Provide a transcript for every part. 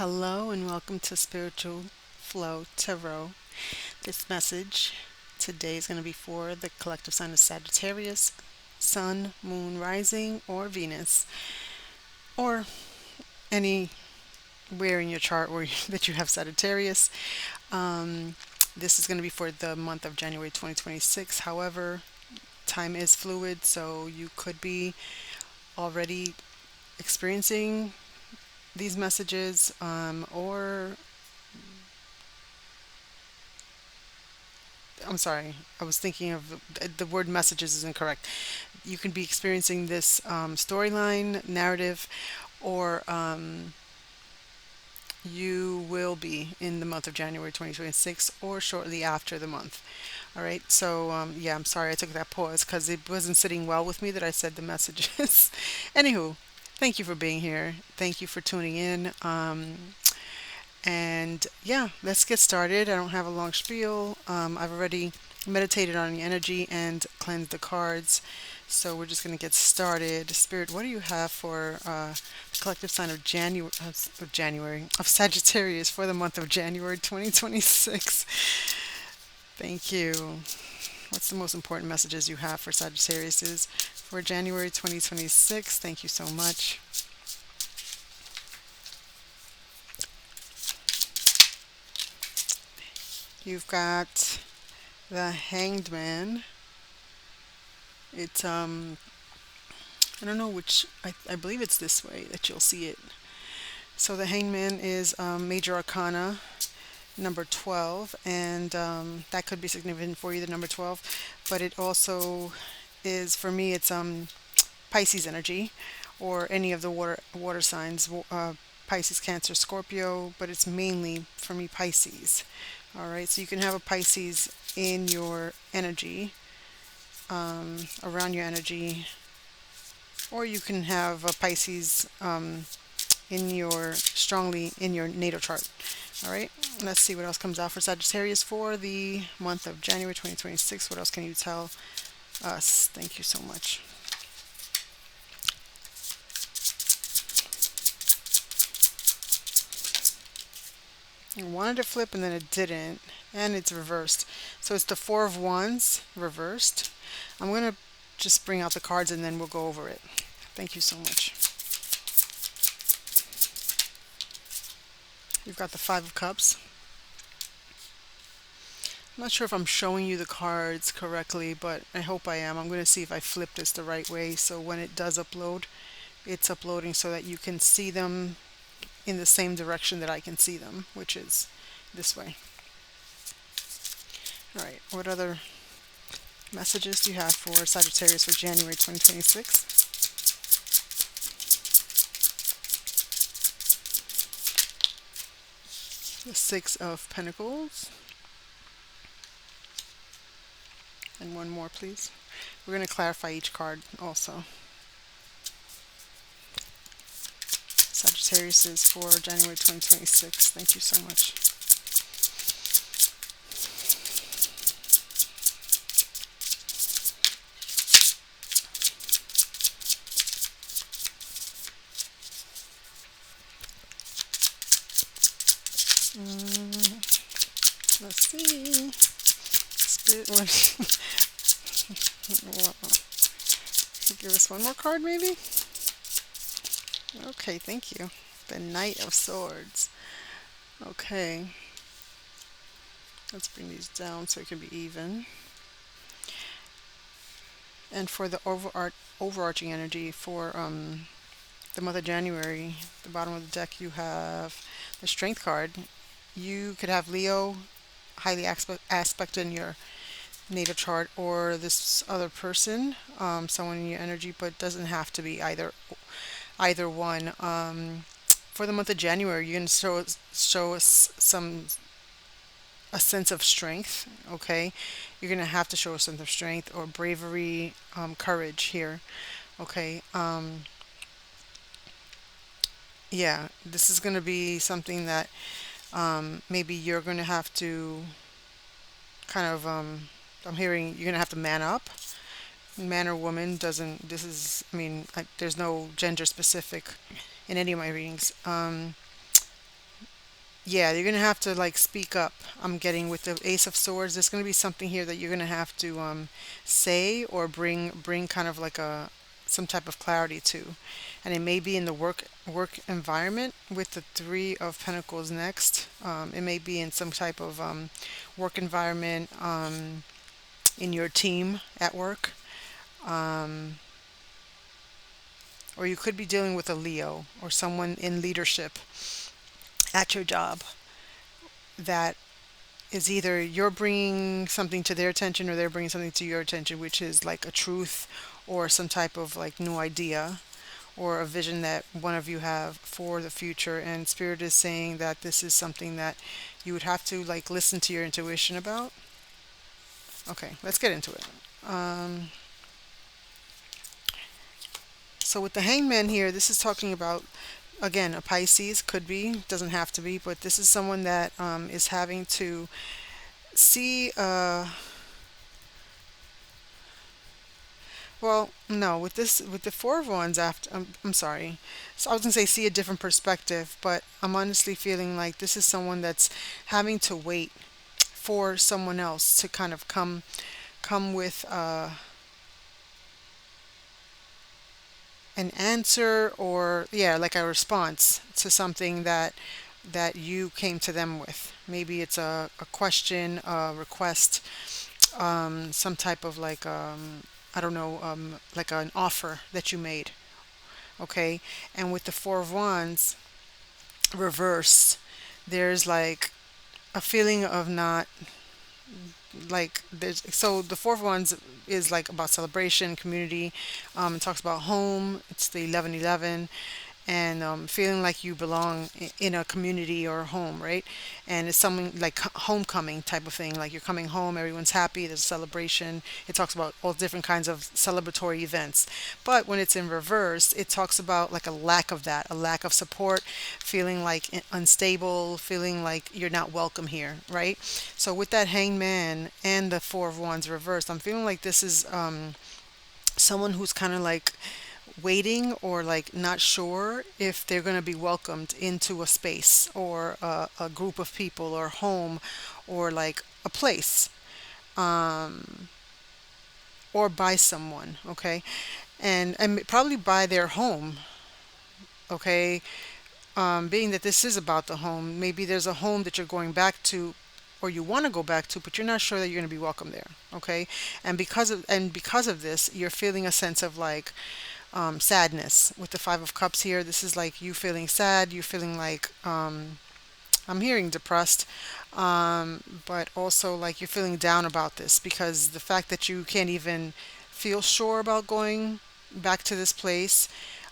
Hello and welcome to Spiritual Flow Tarot. This message today is going to be for the collective sign of Sagittarius, Sun, Moon, Rising, or Venus, or anywhere in your chart where that you have Sagittarius. Um, this is going to be for the month of January 2026. However, time is fluid, so you could be already experiencing these messages, or I'm sorry, I was thinking of the word messages is incorrect. You can be experiencing this storyline, narrative, or you will be in the month of January 2026 or shortly after the month. All right, so yeah, I'm sorry I took that pause because it wasn't sitting well with me that I said the messages. Anywho, thank you for being here. Thank you for tuning in. And yeah, let's get started. I don't have a long spiel. I've already meditated on the energy and cleansed the cards. So we're just going to get started. Spirit, what do you have for the collective sign of January of Sagittarius for the month of January 2026? Thank you. What's the most important messages you have for Sagittarius for January 2026? Thank you so much. You've got the Hanged Man. It's I don't know which I believe it's this way that you'll see it. So the Hanged Man is Major Arcana number 12, and that could be significant for you, the number 12. But it also is for me. It's Pisces energy, or any of the water signs. Pisces, Cancer, Scorpio, but it's mainly for me Pisces. All right, so you can have a Pisces in your energy, around your energy, or you can have a Pisces in your strongly in your natal chart. All right, let's see what else comes out for Sagittarius for the month of January 2026. What else can you tell us? Thank you so much. I wanted to flip and then it didn't, and it's reversed. So it's the Four of Wands reversed. I'm going to just bring out the cards and then we'll go over it. Thank you so much. You've got the Five of Cups. I'm not sure if I'm showing you the cards correctly, but I hope I am. I'm going to see if I flip this the right way so when it does upload, it's uploading so that you can see them in the same direction that I can see them, which is this way. All right, what other messages do you have for Sagittarius for January 2026? The Six of Pentacles. And one more, please. We're going to clarify each card also. Sagittarius is for January 2026. Thank you so much. Let's see. Spirit, give us one more card, maybe? Okay, thank you. The Knight of Swords. Okay. Let's bring these down so it can be even. And for the overarching energy for the month of January, the bottom of the deck, you have the Strength card. You could have Leo highly aspect in your natal chart, or this other person, someone in your energy, but it doesn't have to be either one. For the month of January, you can show us a sense of strength. Okay, you're gonna have to show a sense of strength or bravery, courage here. Okay, yeah, this is gonna be something that maybe you're gonna have to kind of. I'm hearing you're gonna have to man up. Man or woman doesn't. This is. There's no gender specific in any of my readings. Yeah, you're gonna have to like speak up. I'm getting with the Ace of Swords. There's gonna be something here that you're gonna have to say or bring kind of like a some type of clarity to, and it may be in the work environment with the Three of Pentacles next. It may be in some type of work environment in your team at work, um, or you could be dealing with a Leo or someone in leadership at your job that is either you're bringing something to their attention or they're bringing something to your attention, which is like a truth or some type of like new idea or a vision that one of you have for the future. And Spirit is saying that this is something that you would have to like listen to your intuition about. Okay, let's get into it. Um, so with the Hangman here, this is talking about again a Pisces, could be, doesn't have to be, but this is someone that is having to see well, no, with this, with the Four of Wands after, I'm sorry. So I was gonna say see a different perspective, but I'm honestly feeling like this is someone that's having to wait for someone else to kind of come with an answer or yeah, like a response to something that you came to them with. Maybe it's a question, a request, some type of like I don't know, like an offer that you made. Okay, and with the Four of Wands reversed, there's like a feeling of not like there's so the Four of Wands is like about celebration, community. It talks about home. It's the 1111, and feeling like you belong in a community or a home, right? And it's something like homecoming type of thing. Like you're coming home, everyone's happy, there's a celebration. It talks about all different kinds of celebratory events. But when it's in reverse, it talks about like a lack of that, a lack of support, feeling like unstable, feeling like you're not welcome here, right? So with that hangman and the Four of Wands reversed, I'm feeling like this is someone who's kind of like waiting or like not sure if they're going to be welcomed into a space or a group of people or home or like a place or by someone, okay? And probably by their home, okay? Being that this is about the home, maybe there's a home that you're going back to or you want to go back to, but you're not sure that you're going to be welcome there, okay? And because of this, you're feeling a sense of like sadness with the Five of Cups here. This is like you feeling sad, you feeling like I'm hearing depressed, but also like you're feeling down about this because the fact that you can't even feel sure about going back to this place,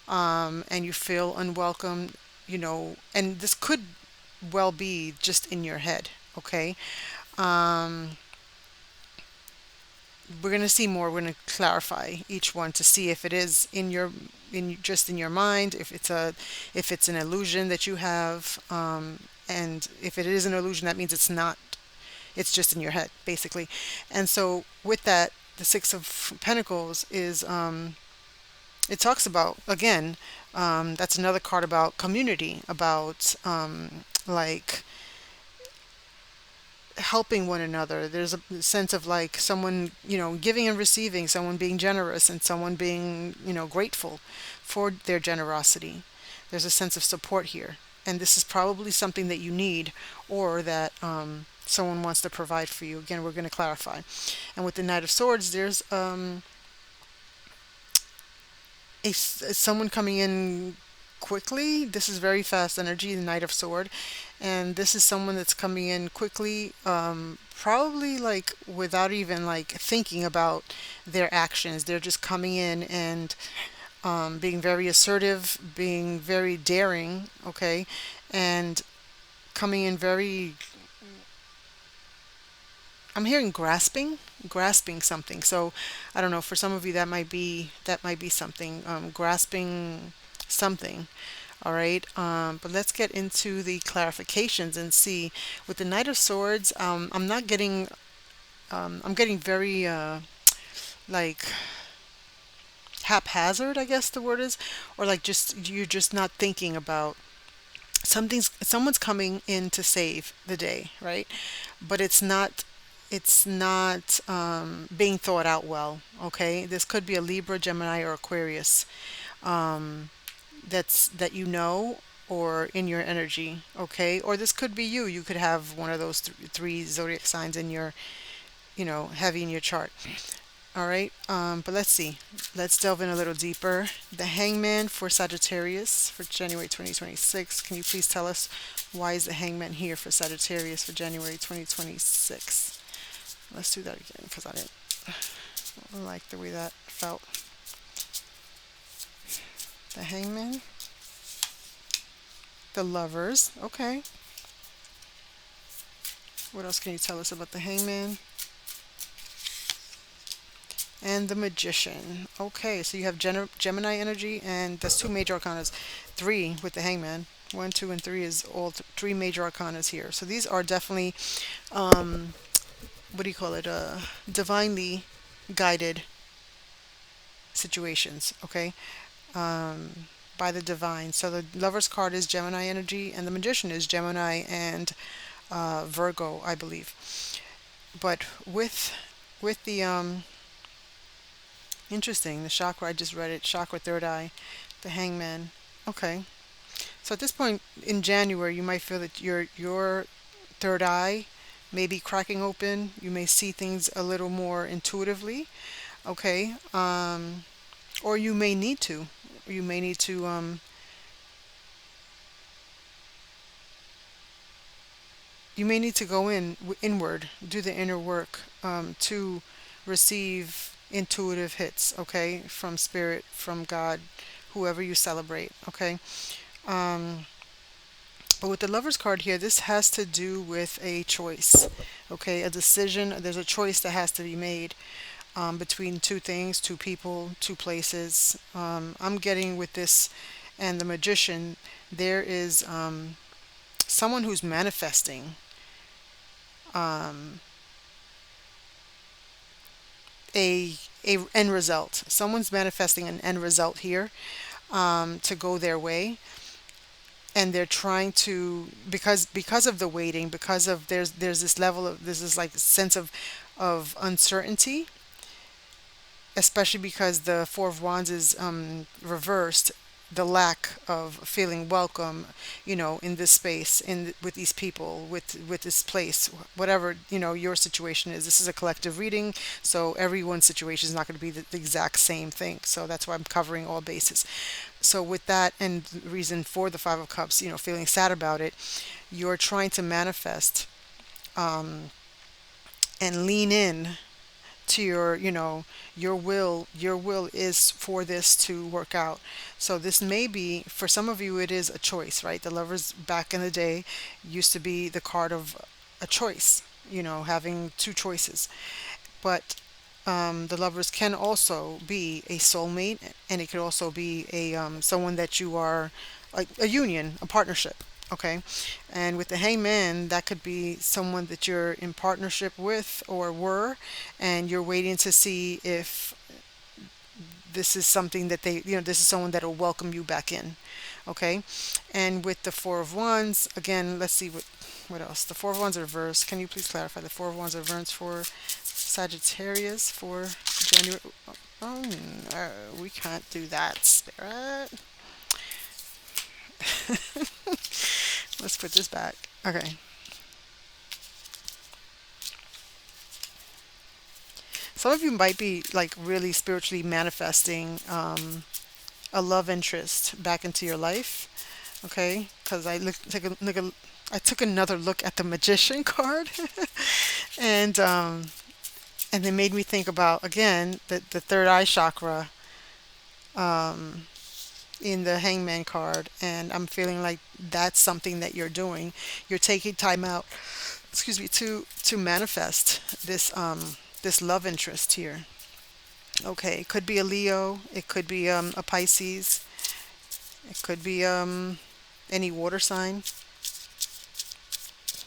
and you feel unwelcome, and this could well be just in your head, okay? Um, we're going to see more. We're going to clarify each one to see if it is in your in just in your mind, if it's an illusion that you have, and if it is an illusion, that means it's not. It's just in your head, basically. And so with that, the Six of Pentacles is it talks about again. That's another card about community, about like helping one another. There's a sense of like someone, giving and receiving, someone being generous and someone being, grateful for their generosity. There's a sense of support here. And this is probably something that you need or that someone wants to provide for you. Again, we're going to clarify. And with the Knight of Swords, there's someone coming in quickly. This is very fast energy, the Knight of Sword, and this is someone that's coming in quickly, probably like without even like thinking about their actions. They're just coming in and being very assertive, being very daring, okay, and coming in very. I'm hearing grasping something. So I don't know. For some of you, that might be something, grasping something. All right. But let's get into the clarifications and see. With the Knight of Swords, I'm not getting. I'm getting very like haphazard, I guess the word is, or like just you're just not thinking about someone's coming in to save the day, right? But it's not being thought out well. Okay, this could be a Libra, Gemini, or Aquarius that you know, or in your energy. Okay, or this could be you. You could have one of those three zodiac signs in your, heavy in your chart. All right, but let's see. Let's delve in a little deeper. The Hangman for Sagittarius for January 2026. Can you please tell us why is the Hangman here for Sagittarius for January 2026? Let's do that again because I didn't like the way that felt. The Hangman, the Lovers. Okay. What else can you tell us about the Hangman? And the Magician. Okay, so you have Gemini energy, and that's two major arcanas. Three with the Hangman. One, two, and three is all three major arcanas here. So these are definitely, what do you call it? Divinely guided situations. Okay, by the divine. So the Lover's card is Gemini energy, and the Magician is Gemini and Virgo, I believe. But with the interesting. The chakra, I just read it. Chakra, third eye. The Hangman. Okay. So at this point in January, you might feel that your third eye may be cracking open. You may see things a little more intuitively. Okay. Or you may need to. You may need to. You may need to go inward, do the inner work to receive intuitive hits. Okay, from spirit, from God, whoever you celebrate. Okay. Um, but with the Lover's card here, this has to do with a choice, okay, a decision. There's a choice that has to be made between two things, two people, two places. I'm getting with this and the Magician, there is someone who's manifesting um, a end result. Someone's manifesting an end result here to go their way, and they're trying to, because of the waiting, because of there's this level of, this is like sense of uncertainty, especially because the Four of Wands is reversed, the lack of feeling welcome, in this space, with these people, with this place, whatever, your situation is. This is a collective reading, so everyone's situation is not going to be the exact same thing. So that's why I'm covering all bases. So with that, and the reason for the Five of Cups, feeling sad about it, you're trying to manifest and lean in to your will is for this to work out. So this may be, for some of you, it is a choice, right? The Lovers back in the day used to be the card of a choice, having two choices. But the Lovers can also be a soulmate, and it could also be a someone that you are, like a union, a partnership. Okay, and with the Hangman, that could be someone that you're in partnership with or were, and you're waiting to see if this is something that this is someone that will welcome you back in. Okay, and with the Four of Wands, again, let's see what else. The Four of Wands reverse. Can you please clarify the Four of Wands reverse for Sagittarius for January? Oh no, we can't do that, Spirit. Let's put this back. Okay. Some of you might be like really spiritually manifesting a love interest back into your life. Okay, because I took another look at the Magician card, and it made me think about, again, the third eye chakra in the Hangman card, and I'm feeling like that's something that you're doing. You're taking time out, excuse me, to manifest this love interest here. Okay, it could be a Leo, it could be a Pisces, it could be any water sign.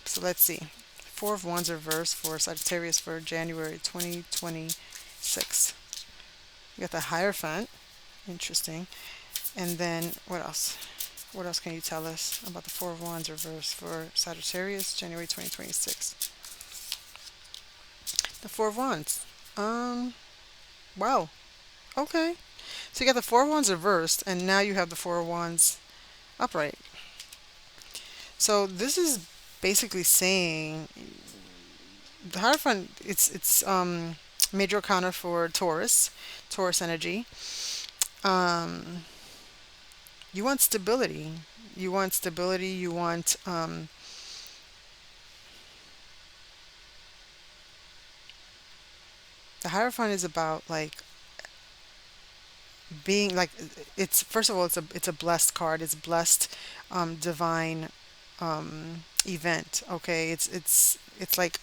So let's see. Four of Wands reverse for Sagittarius for January 2026. You got the Hierophant. Interesting. And then what else? What else can you tell us about the Four of Wands reverse for Sagittarius, January 2026? The Four of Wands. Um, wow. Okay. So you got the Four of Wands reversed, and now you have the Four of Wands upright. So this is basically saying the Hierophant. It's major arcana for Taurus, Taurus energy. Um, you want stability. You want stability. You want the Hierophant is about like being like it's first of all it's a blessed card. It's blessed, divine event. Okay, it's like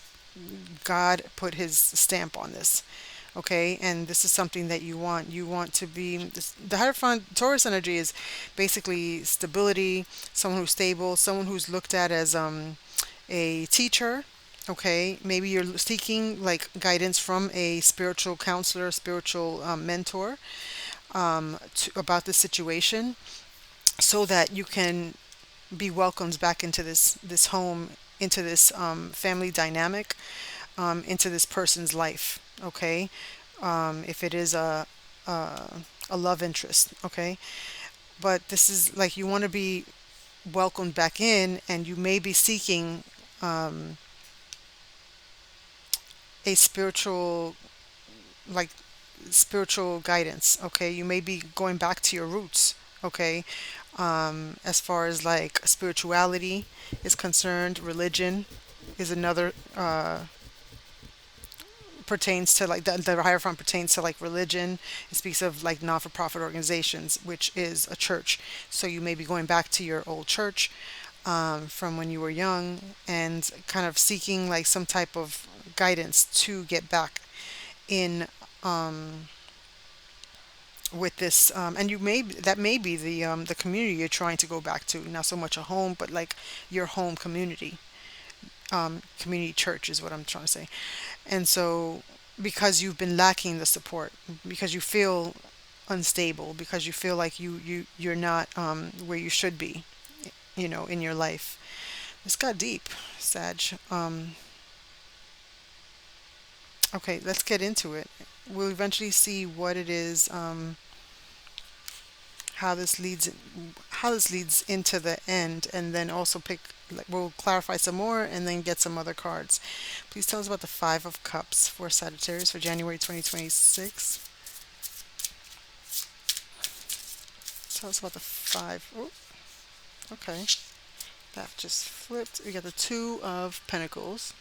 God put His stamp on this. Okay, and this is something that you want. You want to be the Hierophant Taurus energy is basically stability, someone who's stable, someone who's looked at as a teacher. Okay, maybe you're seeking like guidance from a spiritual counselor, spiritual mentor, about this situation, so that you can be welcomed back into this home, into this family dynamic, into this person's life. Okay, if it is a love interest. Okay, but this is like you want to be welcomed back in, and you may be seeking a like spiritual guidance. Okay, you may be going back to your roots. Okay, as far as like spirituality is concerned, religion is another, pertains to like the Hierophant pertains to like religion. It speaks of like non-for-profit organizations, which is a church. So you may be going back to your old church, from when you were young, and kind of seeking like some type of guidance to get back in, with this, and you may that may be the community you're trying to go back to, not so much a home, but like your home community, community church is what I'm trying to say. And so because you've been lacking the support, because you feel unstable, because you feel like you're not, where you should be, in your life. This got deep, Sag. Okay, let's get into it. We'll eventually see what it is, how this leads how this leads into the end, and then also pick like we'll clarify some more and then get some other cards. Please tell us about the Five of Cups for Sagittarius for January 2026. Tell us about the five. Oh, okay. That just flipped. We got the Two of Pentacles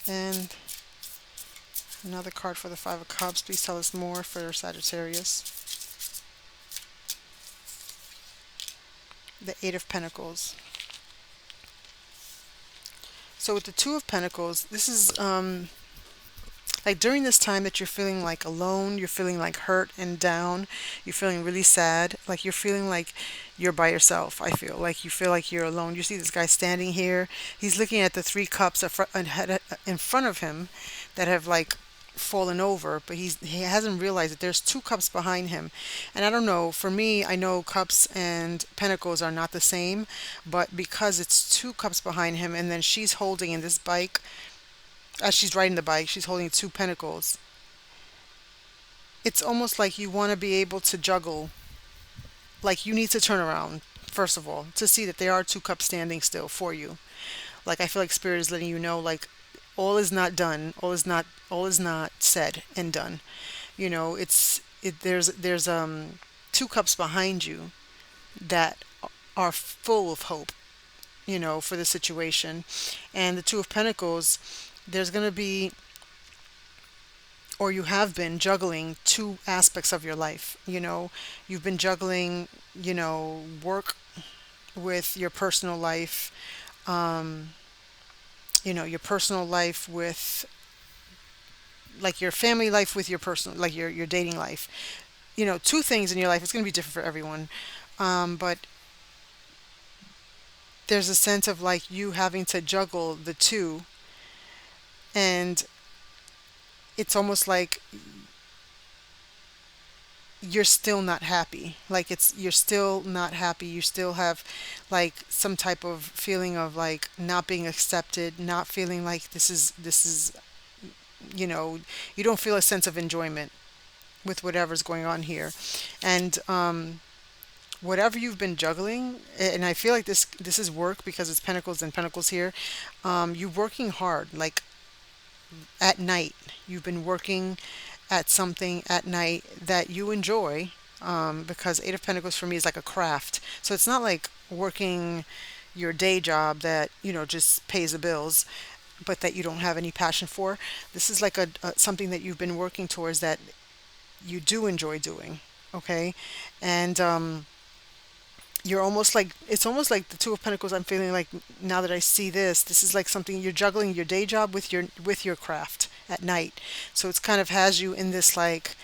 and another card for the Five of Cups. Please tell us more for Sagittarius. The Eight of Pentacles. So with the Two of Pentacles, this is, like during this time that you're feeling like alone, you're feeling like hurt and down, you're feeling really sad, like you're feeling like you're by yourself. I feel like you feel like you're alone. You see this guy standing here. He's looking at the three cups in front of him that have like fallen over, but he hasn't realized that there's two cups behind him. And I don't know, for me, I know cups and pentacles are not the same, but because it's two cups behind him and then she's holding in this bike, as she's riding the bike, she's holding two pentacles. It's almost like you want to be able to juggle. Like you need to turn around, first of all, to see that there are two cups standing still for you. Like I feel like Spirit is letting you know, like all is not done, all is not said and done. There's two cups behind you that are full of hope, for the situation. And the Two of Pentacles, there's going to be, or you have been juggling two aspects of your life. You've been juggling, work with your personal life, your personal life with like your family life with your personal, like your dating life. Two things in your life. It's going to be different for everyone. But there's a sense of like you having to juggle the two, and it's almost like you're still not happy. Like it's you're still not happy. You still have like some type of feeling of like not being accepted, not feeling like this is you know, you don't feel a sense of enjoyment with whatever's going on here. And whatever you've been juggling, and I feel like this is work because it's pentacles and pentacles here. You're working hard, like at night. You've been working at something at night that you enjoy, because Eight of Pentacles for me is like a craft. So it's not like working your day job that, just pays the bills, but that you don't have any passion for. This is like a something that you've been working towards that you do enjoy doing. Okay. And you're almost like it's almost like the Two of Pentacles. I'm feeling like now that I see this is like something you're juggling your day job with your craft at night. So it's kind of has you in this like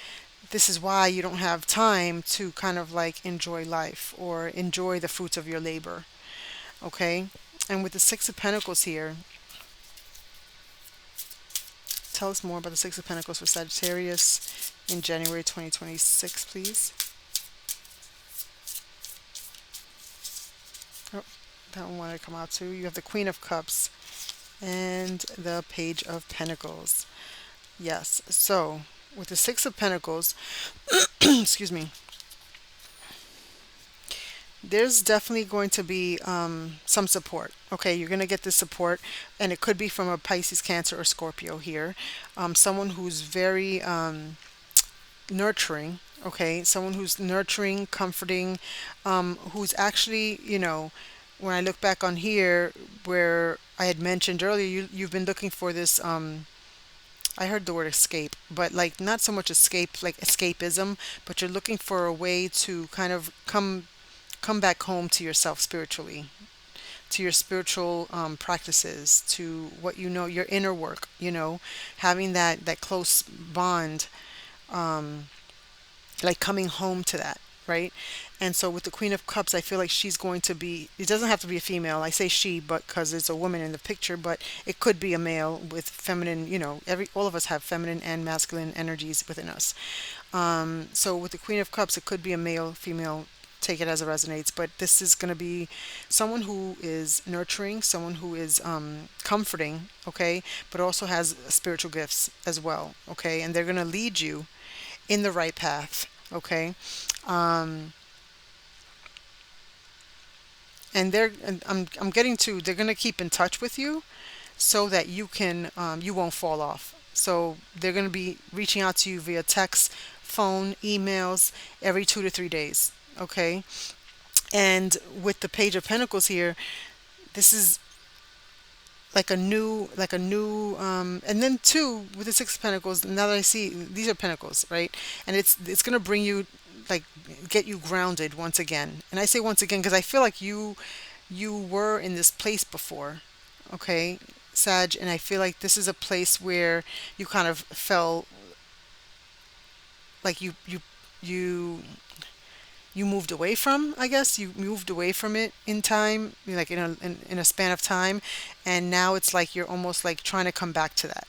this is why you don't have time to kind of like enjoy life or enjoy the fruits of your labor. Okay. And with the Six of Pentacles here, tell us more about the Six of Pentacles for Sagittarius in January 2026, please. Oh, that one wanted to come out too. You have the Queen of Cups and the Page of Pentacles. Yes. So with the Six of Pentacles, excuse me, there's definitely going to be some support. Okay, you're going to get this support, and it could be from a Pisces, Cancer, or Scorpio here. Someone who's very nurturing. Okay, someone who's nurturing, comforting, who's actually, when I look back on here, where I had mentioned earlier, you've been looking for this. I heard the word escape, but like not so much escape, like escapism, but you're looking for a way to kind of come back home to yourself spiritually, to your spiritual practices, to what your inner work, having that close bond, like coming home to that, right? And so with the Queen of Cups, I feel like she's going to be, it doesn't have to be a female. I say she, but because there's a woman in the picture, but it could be a male with feminine, all of us have feminine and masculine energies within us. So with the Queen of Cups, it could be a male, female, take it as it resonates, but this is going to be someone who is nurturing, someone who is comforting, okay, but also has spiritual gifts as well, okay, and they're going to lead you in the right path, okay. Um, and I'm getting to they're going to keep in touch with you so that you won't fall off. So they're going to be reaching out to you via text, phone, emails every 2 to 3 days, okay. And with the Page of Pentacles here, this is like a new and then two with the Six of Pentacles. Now that I see these are pentacles, right? And it's gonna bring you like get you grounded once again. And I say once again because I feel like you were in this place before, okay, Sag, and I feel like this is a place where you kind of fell like you you moved away from. I guess you moved away from it in time, like in a span of time, and now it's like you're almost like trying to come back to that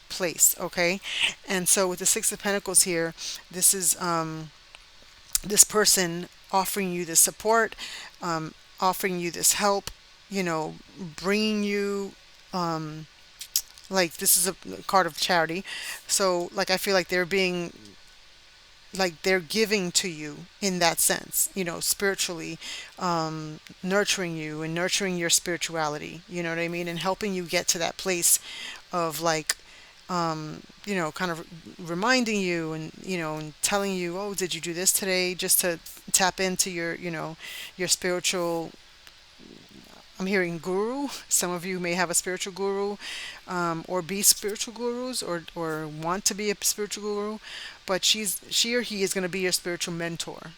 place, okay. And so with the Six of Pentacles here, this is this person offering you this support, offering you this help, you know bringing you like this is a card of charity. So like I feel like they're being like they're giving to you in that sense, spiritually, nurturing you and nurturing your spirituality, you know what I mean, and helping you get to that place of like, kind of reminding you and telling you, oh, did you do this today? Just to tap into your spiritual. I'm hearing guru. Some of you may have a spiritual guru, or be spiritual gurus, or want to be a spiritual guru, but she or he is going to be your spiritual mentor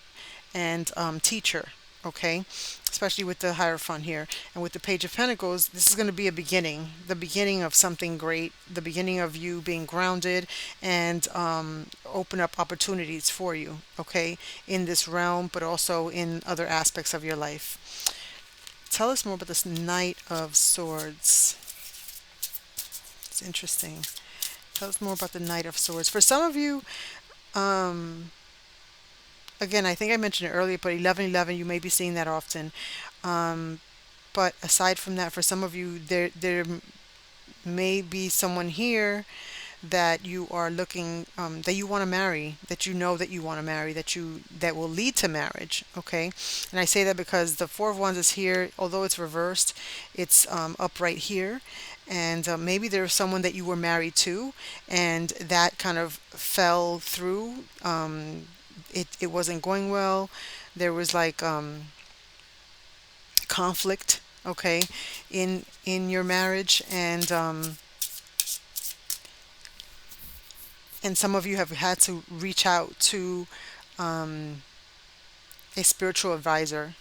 and teacher. Okay, especially with the Hierophant here and with the Page of Pentacles, this is going to be a beginning, the beginning of something great, the beginning of you being grounded and open up opportunities for you. Okay, in this realm, but also in other aspects of your life. Tell us more about this Knight of Swords. It's interesting. Tell us more about the Knight of Swords. For some of you, um, again, I think I mentioned it earlier, but 1111, you may be seeing that often. Um, but aside from that, for some of you, there may be someone here that you are looking that you want to marry, that you know that you want to marry, that will lead to marriage. Okay, and I say that because the Four of Wands is here, although it's reversed, it's upright here, and maybe there's someone that you were married to, and that kind of fell through. It wasn't going well. There was like conflict. Okay, in your marriage, and some of you have had to reach out to um, a spiritual advisor,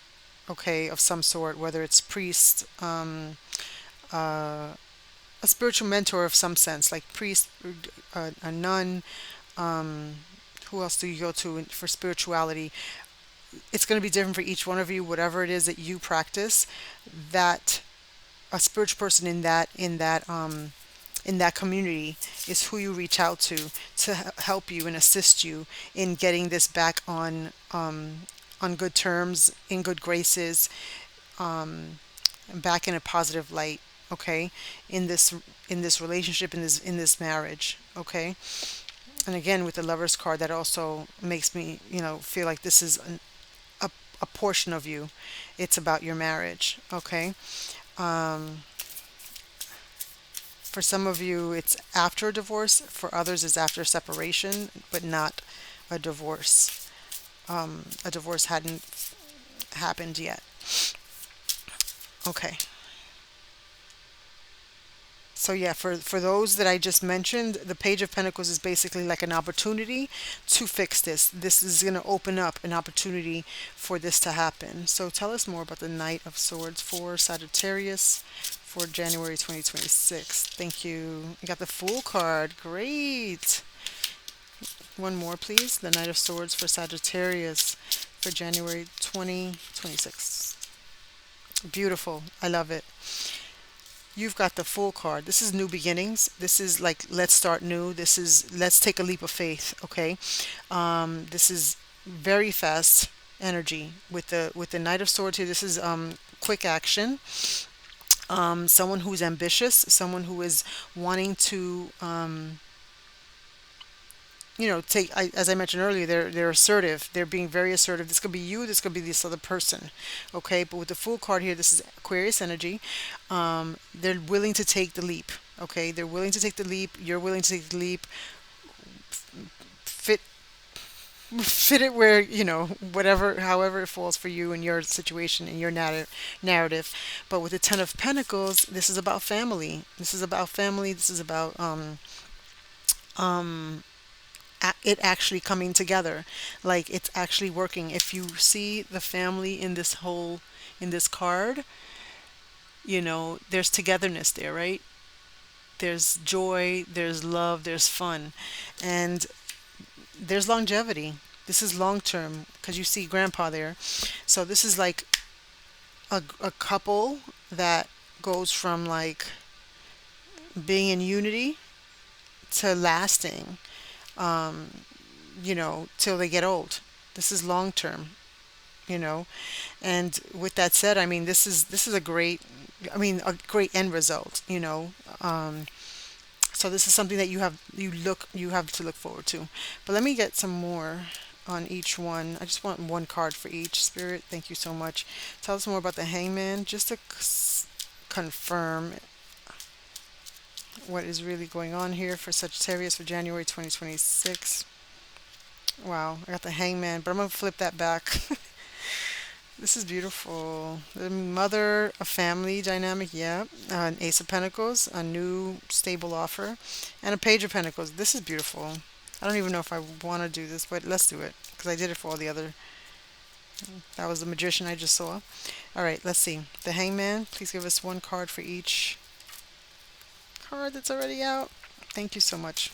okay, of some sort, whether it's priest, uh, a spiritual mentor of some sense, like priest, a nun. Um, who else do you go to for spirituality? It's going to be different for each one of you. Whatever it is that you practice, that a spiritual person in that community is who you reach out to help you and assist you in getting this back on good terms, in good graces, back in a positive light. Okay, in this relationship, in this marriage. Okay, and again with the Lovers card, that also makes me feel like this is a a portion of you. It's about your marriage. Okay. Um, For some of you, it's after a divorce. For others, it's after separation, but not a divorce. A divorce hadn't happened yet. Okay. So yeah, for those that I just mentioned, the Page of Pentacles is basically like an opportunity to fix this. This is going to open up an opportunity for this to happen. So tell us more about the Knight of Swords for Sagittarius for January 2026. Thank you. You got the Fool card. Great. One more, please. The Knight of Swords for Sagittarius for January 2026. Beautiful. I love it. You've got the Fool card. This is new beginnings. This is like let's start new. This is let's take a leap of faith. Okay, this is very fast energy with the Knight of Swords here. This is quick action. Someone who's ambitious, someone who is wanting to take as I mentioned earlier, they're assertive, they're being very assertive. This could be you, this could be this other person. Okay, but with the Fool card here, this is Aquarius energy. They're willing to take the leap. Okay, they're willing to take the leap, you're willing to take the leap. Fit fit it where whatever, however it falls for you in your situation, in your narrative. But with the Ten of Pentacles, this is about family. This is about family. This is about um it actually coming together, like it's actually working. If you see the family in this card, there's togetherness there, right? There's joy, there's love, there's fun, and there's longevity. This is long term because you see grandpa there. So this is like a couple that goes from like being in unity to lasting, till they get old. This is long term, you know. And with that said, I mean, this is a great, a great end result. So this is something that you have to look forward to. But let me get some more on each one. I just want one card for each. Spirit, thank you so much. Tell us more about the Hangman, just to confirm what is really going on here for Sagittarius for January 2026. Wow, I got the Hangman, but I'm gonna flip that back. This is beautiful. The mother, a family dynamic, yeah. An Ace of Pentacles, a new stable offer, and a Page of Pentacles. This is beautiful. I don't even know if I want to do this, but let's do it because I did it for all the other. That was the Magician I just saw. All right, let's see. The Hangman, please give us one card for each card that's already out. Thank you so much.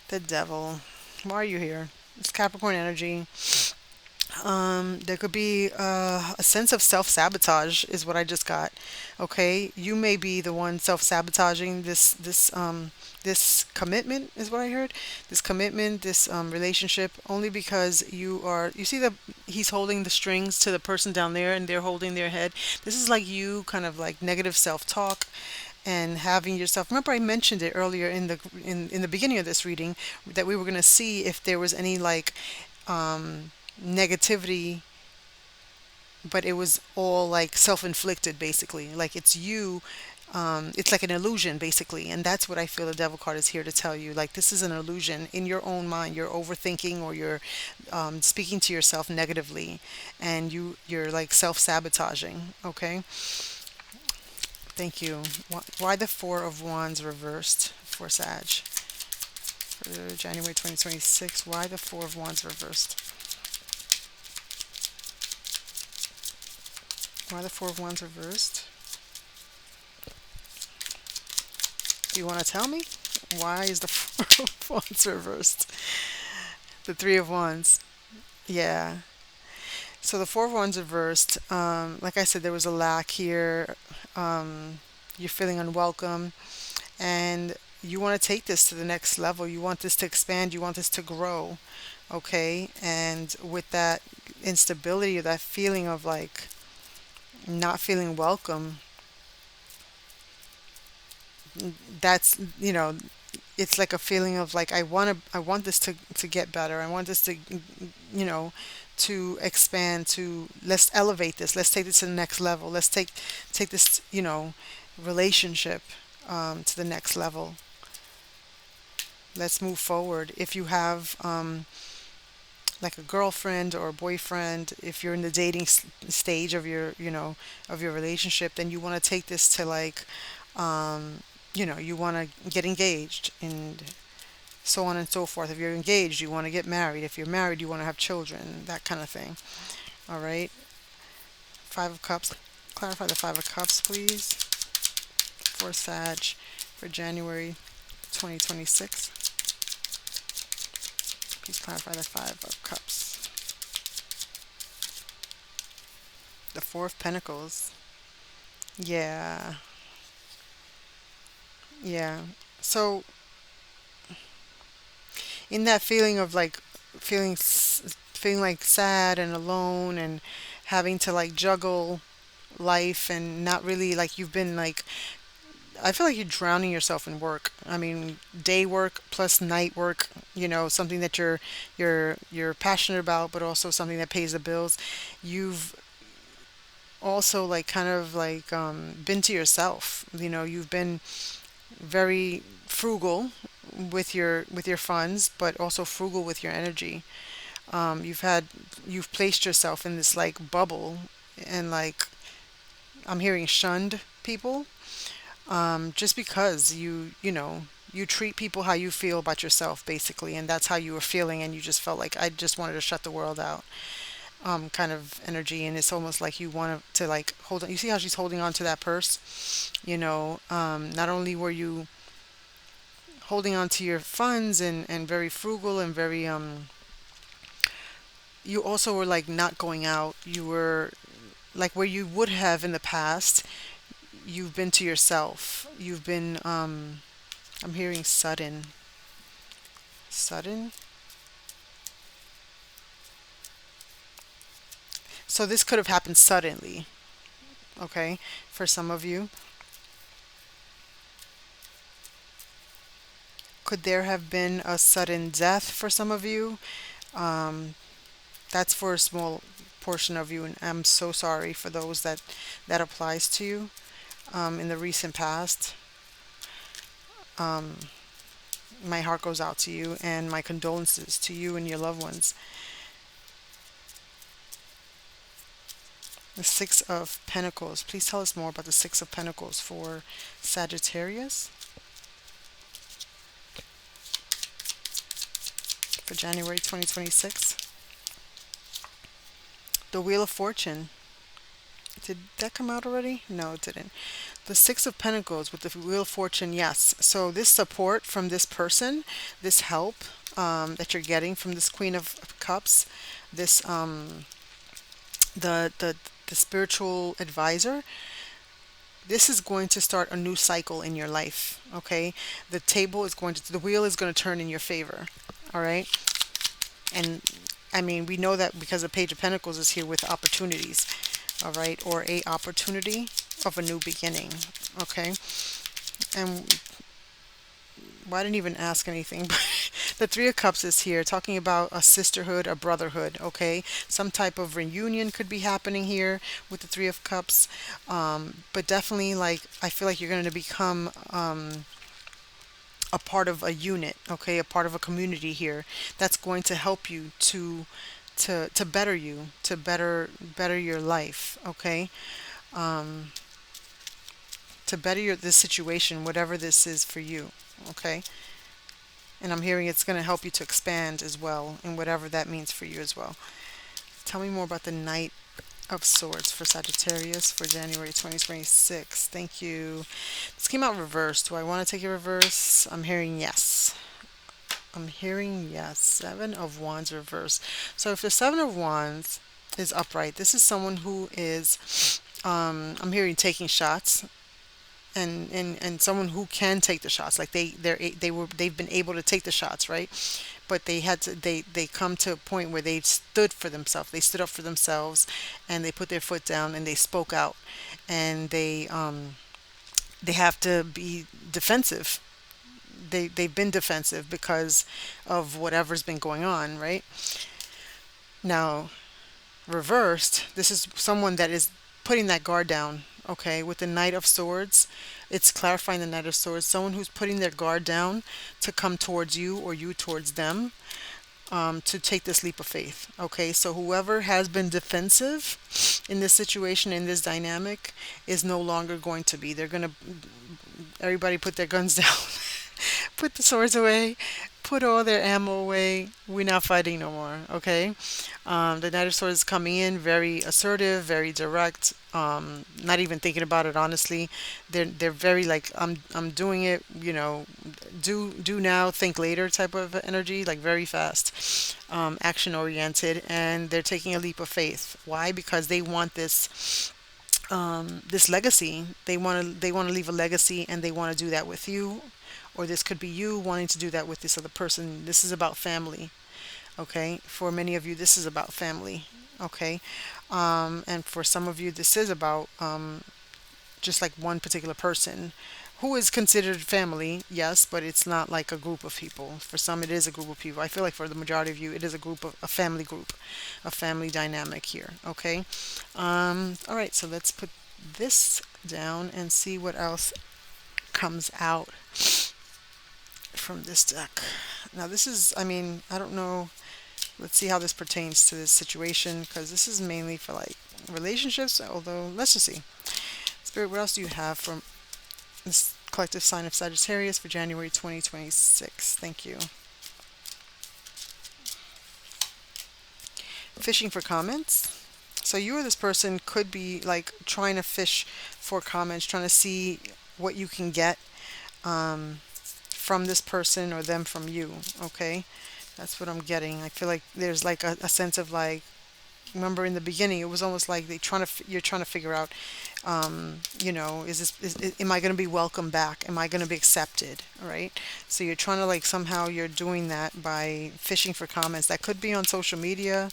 The Devil. Why are you here? It's Capricorn energy. There could be a sense of self-sabotage is what I just got. Okay, you may be the one self-sabotaging this commitment is what I heard. This commitment, this relationship, only because you see that he's holding the strings to the person down there and they're holding their head. This is like you kind of like negative self-talk and having yourself. Remember, I mentioned it earlier in the beginning of this reading that we were going to see if there was any like negativity, but it was all like self-inflicted basically. Like it's you, it's like an illusion basically, and that's what I feel the devil card is here to tell you. Like this is an illusion in your own mind. You're overthinking or you're speaking to yourself negatively, and you're like self-sabotaging. Okay, thank you. Why the Four of Wands reversed for Sag for January 2026? Why the Four of Wands reversed? Why the Four of Wands reversed? Do you want to tell me? Why is the Four of Wands reversed? The Three of Wands. Yeah. So the Four of Wands reversed. Like I said, there was a lack here. You're feeling unwelcome, and you want to take this to the next level. You want this to expand. You want this to grow. Okay. And with that instability, or that feeling of like not feeling welcome, that's, it's like a feeling of like I want this to get better. I want this to, you know to expand, to let's elevate this, let's take this to the next level, let's take this, relationship to the next level. Let's move forward. If you have like a girlfriend or a boyfriend, if you're in the dating stage of your relationship, then you want to take this to like, you want to get engaged and so on and so forth. If you're engaged, you want to get married. If you're married, you want to have children, that kind of thing. All right. Five of Cups. Clarify the Five of Cups, please, for Sag for January 2026. Please clarify the Five of Cups. The Four of Pentacles. Yeah. Yeah. So, in that feeling of like feeling like sad and alone and having to like juggle life and not really like you've been like I feel like you're drowning yourself in work. I mean, day work plus night work, something that you're passionate about, but also something that pays the bills. You've also like kind of like been to yourself. You've been very frugal with your funds, but also frugal with your energy. You've placed yourself in this like bubble, and like I'm hearing shunned people, just because you treat people how you feel about yourself basically, and that's how you were feeling, and you just felt like I just wanted to shut the world out, kind of energy. And it's almost like you want to like hold on. You see how she's holding on to that purse? Not only were you holding on to your funds and very frugal and very you also were like not going out. You were like where you would have in the past, you've been to yourself. You've been I'm hearing sudden. So this could have happened suddenly, okay? For some of you, could there have been a sudden death for some of you? Um, that's for a small portion of you, and I'm so sorry for those that applies to you. In the recent past, um, my heart goes out to you, and my condolences to you and your loved ones. The Six of Pentacles. Please tell us more about the Six of Pentacles for Sagittarius for January 2026. The Wheel of Fortune. Did that come out already? No, it didn't. The Six of Pentacles with the Wheel of Fortune, yes. So this support from this person, this help, that you're getting from this Queen of Cups, this the spiritual advisor, this is going to start a new cycle in your life. Okay, the wheel is going to turn in your favor. All right, and I mean, we know that because the Page of Pentacles is here with opportunities. All right, or a opportunity of a new beginning. Okay, and well, I didn't even ask anything, but the Three of Cups is here talking about a sisterhood, a brotherhood, okay? Some type of reunion could be happening here with the Three of Cups. But definitely, like, I feel like you're going to become a part of a unit, okay? A part of a community here that's going to help you to better you, to better your life, okay? Um, to better this situation, whatever this is for you, okay? And I'm hearing it's going to help you to expand as well, and whatever that means for you as well. Tell me more about the Knight of Swords for Sagittarius for January 2026. Thank you. This came out reversed. Do I want to take it reverse? I'm hearing yes. I'm hearing yes. Seven of Wands reverse. So if the Seven of Wands is upright, this is someone who is, I'm hearing taking shots, and someone who can take the shots, like they've been able to take the shots, right? But they come to a point where they stood for themselves, they stood up for themselves, and they put their foot down and they spoke out, and they have to be defensive. They've been defensive because of whatever's been going on, right? Now, reversed, this is someone that is putting that guard down. Okay, with the Knight of Swords, it's clarifying the Knight of Swords. Someone who's putting their guard down to come towards you or you towards them, to take this leap of faith. Okay, so whoever has been defensive in this situation, in this dynamic, is no longer going to be. They're going to, everybody put their guns down, put the swords away, put all their ammo away. We're not fighting no more. Okay. The Knight of Swords is coming in very assertive, very direct. Not even thinking about it honestly. They're very like I'm doing it. You know, do now, think later type of energy. Like very fast, action oriented, and they're taking a leap of faith. Why? Because they want this legacy. They want to leave a legacy, and they want to do that with you, or this could be you wanting to do that with this other person. This is about family. Okay, for many of you, this is about family. Okay, and for some of you, this is about just like one particular person who is considered family, yes, but it's not like a group of people. For some, it is a group of people. I feel like for the majority of you, it is a family group, a family dynamic here. Okay, all right, so let's put this down and see what else comes out from this deck. Now, this is, I mean, I don't know. Let's see how this pertains to this situation because this is mainly for like relationships. Although, let's just see. Spirit, what else do you have from this collective sign of Sagittarius for January 2026? Thank you. Fishing for comments. So you or this person could be like trying to fish for comments, trying to see what you can get from this person or them from you. Okay, that's what I'm getting. I feel like there's like a sense of like, remember in the beginning, it was almost like you're trying to figure out, am I going to be welcome back? Am I going to be accepted? Right. So you're trying to like somehow you're doing that by fishing for comments. That could be on social media.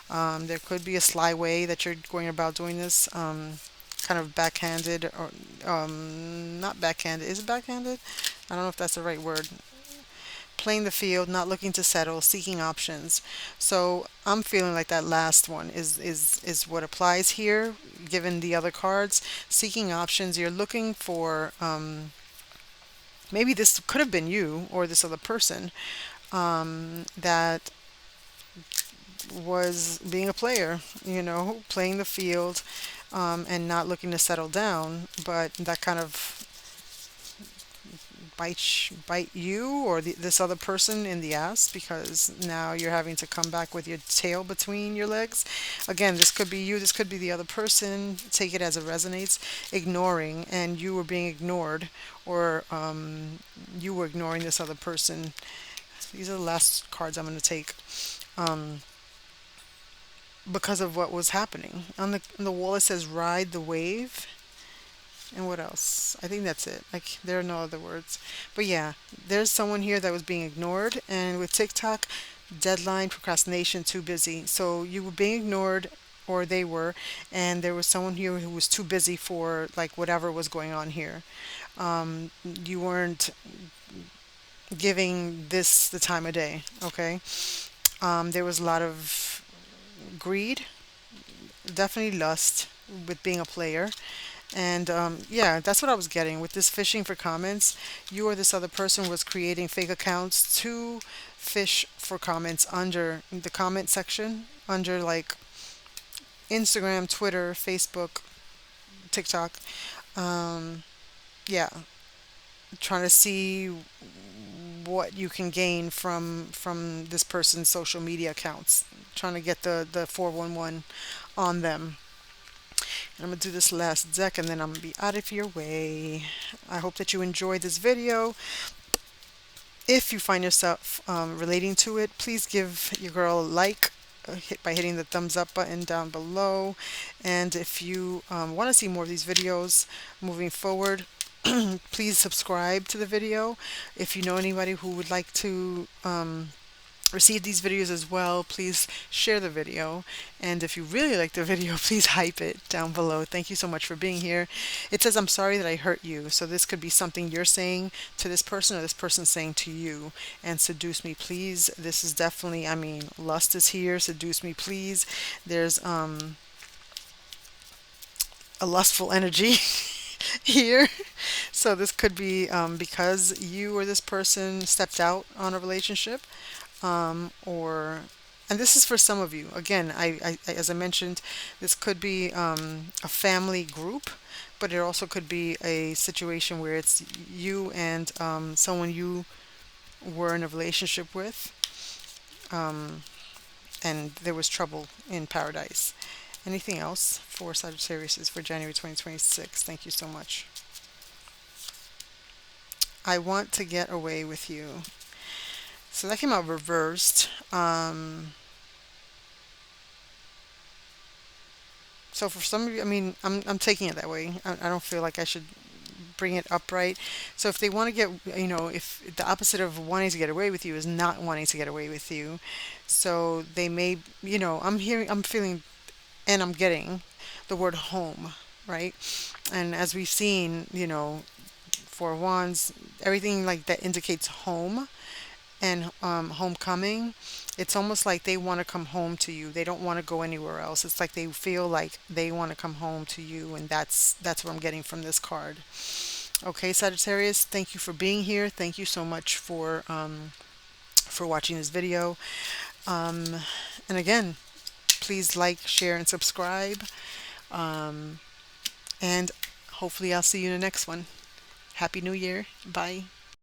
There could be a sly way that you're going about doing this. Kind of backhanded or not backhanded. Is it backhanded? I don't know if that's the right word. Playing the field, not looking to settle, seeking options. So I'm feeling like that last one is what applies here, given the other cards. Seeking options. You're looking for maybe this could have been you or this other person that was being a player, playing the field, and not looking to settle down, but that kind of bite you or this other person in the ass because now you're having to come back with your tail between your legs. Again, this could be you, this could be the other person. Take it as it resonates. Ignoring, and you were being ignored, or you were ignoring this other person These are the last cards I'm going to take. Um, because of what was happening. On the wall it says ride the wave. And what else? I think that's it. Like there are no other words. But yeah, there's someone here that was being ignored, and with TikTok, deadline, procrastination, too busy. So you were being ignored, or they were, and there was someone here who was too busy for like whatever was going on here. You weren't giving this the time of day, okay? There was a lot of greed, definitely lust with being a player. And yeah, that's what I was getting with this fishing for comments. You or this other person was creating fake accounts to fish for comments under the comment section, under like Instagram, Twitter, Facebook, TikTok. Um, yeah, trying to see what you can gain from this person's social media accounts. Trying to get the 411 on them. And I'm gonna do this last deck and then I'm gonna be out of your way. I hope that you enjoyed this video. If you find yourself relating to it, please give your girl a like by hitting the thumbs up button down below. And if you want to see more of these videos moving forward, please subscribe to the video. If you know anybody who would like to receive these videos as well, please share the video. And if you really like the video, please hype it down below. Thank you so much for being here. It says, I'm sorry that I hurt you. So this could be something you're saying to this person or this person saying to you. And seduce me, please. This is definitely, I mean, lust is here. Seduce me, please. There's a lustful energy here. So this could be because you or this person stepped out on a relationship, or and this is for some of you. Again, as I mentioned, this could be a family group, but it also could be a situation where it's you and someone you were in a relationship with, um, and there was trouble in paradise. Anything else for Sagittarius is for January 2026? Thank you so much. I want to get away with you. So that came out reversed. So for some of you, I mean, I'm taking it that way. I don't feel like I should bring it upright. So if they want to get, if the opposite of wanting to get away with you is not wanting to get away with you, so they may, I'm feeling, and I'm getting the word home, right? And as we've seen, for wands, everything like that indicates home and homecoming. It's almost like they want to come home to you. They don't want to go anywhere else. It's like they feel like they want to come home to you, and that's what I'm getting from this card. Okay, Sagittarius, thank you for being here. Thank you so much for watching this video. And again, please like, share, and subscribe. And hopefully I'll see you in the next one. Happy New Year. Bye.